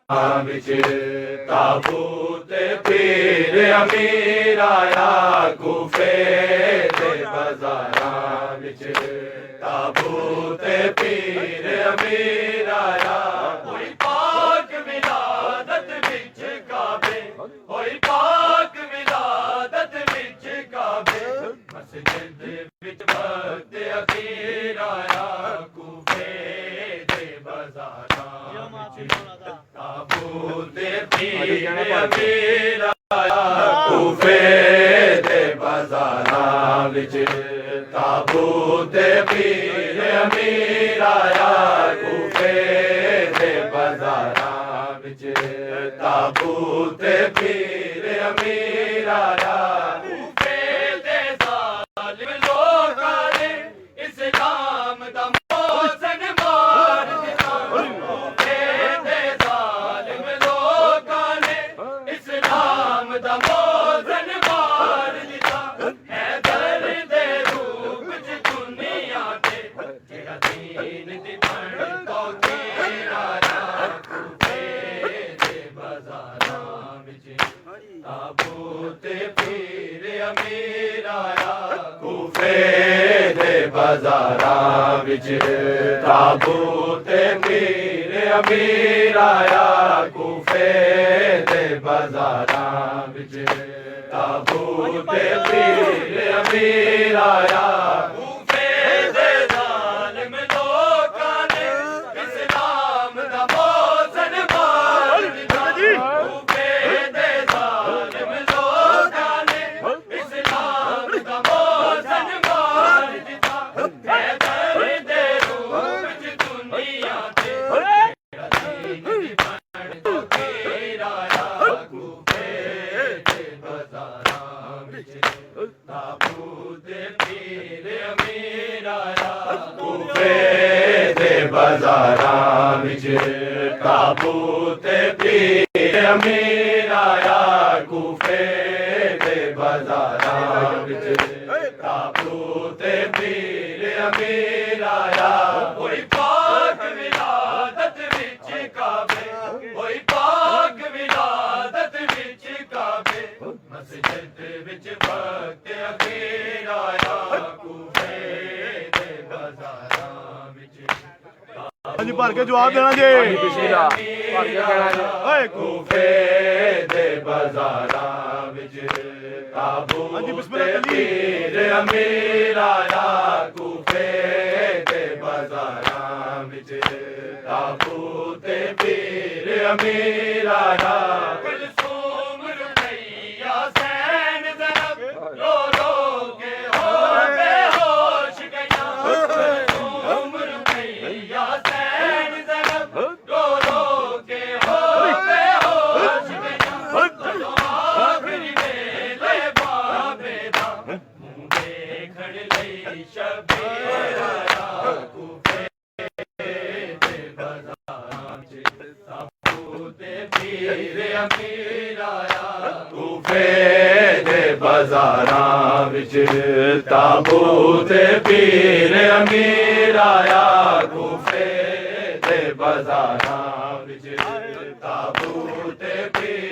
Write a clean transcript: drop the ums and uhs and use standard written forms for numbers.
ਵਿੱਚ ਤਾਬੂਤ ਪੀਰ ਅਮੀਰ ਆਇਆ ਕੂਫੇ ਦੇ ਬਾਜ਼ਾਰਾਂ ਵਿੱਚ ਤਾਬੂਤ ਪੀਰ ਅਮੀਰ ਆਇਆ ਹੋਈ ਪਾਕ ਵਿਲਾਦਤ ਵਿੱਚ ਕਾਬੇ ਹੋਈ ਪਾਕ ਵਿਲਾਦਤ ਵਿੱਚ ਕਾਬੇ ਮਸਜਿਦ ਵਿੱਚ ਵਕਤ ਅਖੀਰ ਆਇਆ ਕੂਫੇ ਦੇ ਬਾਜ਼ਾਰਾਂ ਵਿੱਚ ਤਾਬੂਤ ਪੀਰ ਅਮੀਰ ਆਇਆ ਕੂਫੇ ਦੇ ਬਾਜ਼ਾਰਾਂ ਵਿੱਚ ਤਾਬੂਤ ਪੀਰ ਅਮੀਰ ਆਇਆ ਕੂਫੇ ਦੇ ਬਾਜ਼ਾਰਾਂ ਵਿੱਚ ਤਾਬੂਤ ਪੀਰ ਅਮੀਰ ਆਇਆ ਕੂਫੇ ਦੇ ਜ਼ਾਲਿਮ ਲੋਕਾਂ ਨੇ ਇਸਲਾਮ ਦਾ ਮੋਜ਼ਨ ਮਾਰ ਦਿੱਤਾ ਕੂਫੇ ਦੇ ਜ਼ਾਲਿਮ ਲੋਕਾਂ ਨੇ ਇਸਲਾਮ ਦਾ ਮੋਜ਼ਨ ਮਾਰ ਦਿੱਤਾ ਹੈਦਰ ਦੇ ਰੂਪ ਚ ਦੁਨੀਆ ਤੇ ਜਿਹੜਾ ਦੀਨ ਦੀ ਬਣ ਤੋਂ ਆਇਆ ਕੂਫੇ ਦੇ ਬਾਜ਼ਾਰਾਂ ਵਿੱਚ ਤਾਬੂਤ ਪੀਰ ਅਮੀਰ ਆਇਆ ਕੂਫੇ ਦੇ ਬਾਜ਼ਾਰਾਂ ਵਿੱਚ ਤਾਬੂਤ ਪੀਰ ਅਮੀਰ ਆਇਆ ਕੂਫੇ ਦੇ ਬਾਜ਼ਾਰਾਂ ਵਿੱਚ ਤਾਬੂਤ ਪੀਰ ਅਮੀਰ ਆਇਆ ਕੂਫੇ ਦੇ ਜ਼ਾਲਿਮ ਲੋਕਾਂ ਨੇ ਇਸਲਾਮ ਦਾ ਮੋਜ਼ਨ ਮਾਰ ਦਿੱਤਾ ਕੂਫੇ ਦੇ ਜ਼ਾਲਿਮ ਲੋਕਾਂ ਨੇ ਇਸਲਾਮ ਦਾ ਮੋਜ਼ਨ ਮਾਰ ਦਿੱਤਾ ਹੈਦਰ ਦੇ ਰੂਪ ਚ ਦੁਨੀਆ ਤੇ ਜਿਹੜਾ ਦੀਨ ਦੀ ਬਣ ਤੋਂ ਆਇਆ ਕੂਫੇ ਦੇ ਬਾਜ਼ਾਰਾਂ ਵਿੱਚ ਤਾਬੂਤ ਪੀਰ ਅਮੀਰ ਆਇਆ ਕੂਫੇ ਦੇ ਬਾਜ਼ਾਰਾਂ ਵਿੱਚ ਤਾਬੂਤ ਪੀਰ ਅਮੀਰ ਆਇਆ ਕੂਫੇ ਦੇ ਬਾਜ਼ਾਰਾਂ ਵਿੱਚ ਤਾਬੂਤ ਪੀਰ ਅਮੀਰ ਆਇਆ ਹੋਈ ਪਾਕ ਵਿਲਾਦਤ ਵਿੱਚ ਕਾਬੇ ਹੋਈ ਪਾਕ ਵਿਲਾਦਤ ਵਿੱਚ ਕਾਬੇ ਮਸਜਿਦ ਵਿੱਚ ਵਕਤ ਅਖੀਰ ਆਇਆ ਕੂਫੇ ਦੇ ਬਾਜ਼ਾਰਾਂ ਵਿੱਚ ਹਾਂਜੀ ਭਰ ਕੇ ਜਵਾਬ ਦੇਣਾ ਜੀ ਬਿਸਮਿਲ੍ਲਾ ਭਰ ਕੇ ਕਹਿਣਾ ਜੀ ਓਏ ਕੂਫੇ ਦੇ ਬਾਜ਼ਾਰਾਂ ਵਿੱਚ ਤਾਬੂਤ ਪੀਰ ਅਮੀਰ ਆਇਆ ਕੂਫੇ ਦੇ ਬਾਜ਼ਾਰਾਂ ਵਿੱਚ ਤਾਬੂਤ ਪੀਰ ਅਮੀਰ ਆਇਆ ਕੁਲਸੂਮ ਰੁਕਈਆ ਸੈਨ ਜ਼ਨਬ ਰੋ ਰੋ ਕੇ ਹੋ ਬੇਹੋਸ਼ ਗਈਆਂ ਕੁਲਸੂਮ ਰੁਕਈਆ ਸੈਨ ਜ਼ਨਬ ਰੋ ਰੋ ਕੇ ਹੋ ਬੇਹੋਸ਼ ਗਈਆਂ ਜਦੋਂ ਆਖਰੀ ਵੇਲੇ ਬਾਬੇ ਦਾ ਮੂੰਹ ਦੇਖਣ ਲਈ ਸ਼ਬੀਰ ਆਇਆ ਕੂਫੇ ਦੇ ਬਾਜ਼ਾਰਾਂ ਚ ਤਾਬੂਤ ਪੀਰ ਅਮੀਰ ਆਇਆ ਕੂਫੇ ਦੇ ਬਾਜ਼ਾਰਾਂ ਵਿੱਚ ਤਾਬੂਤ ਪੀਰ ਅਮੀਰ ਆਇਆ ਕੂਫੇ ਦੇ ਬਾਜ਼ਾਰਾਂ ਵਿੱਚ ਤਾਬੂਤ ਪੀਰ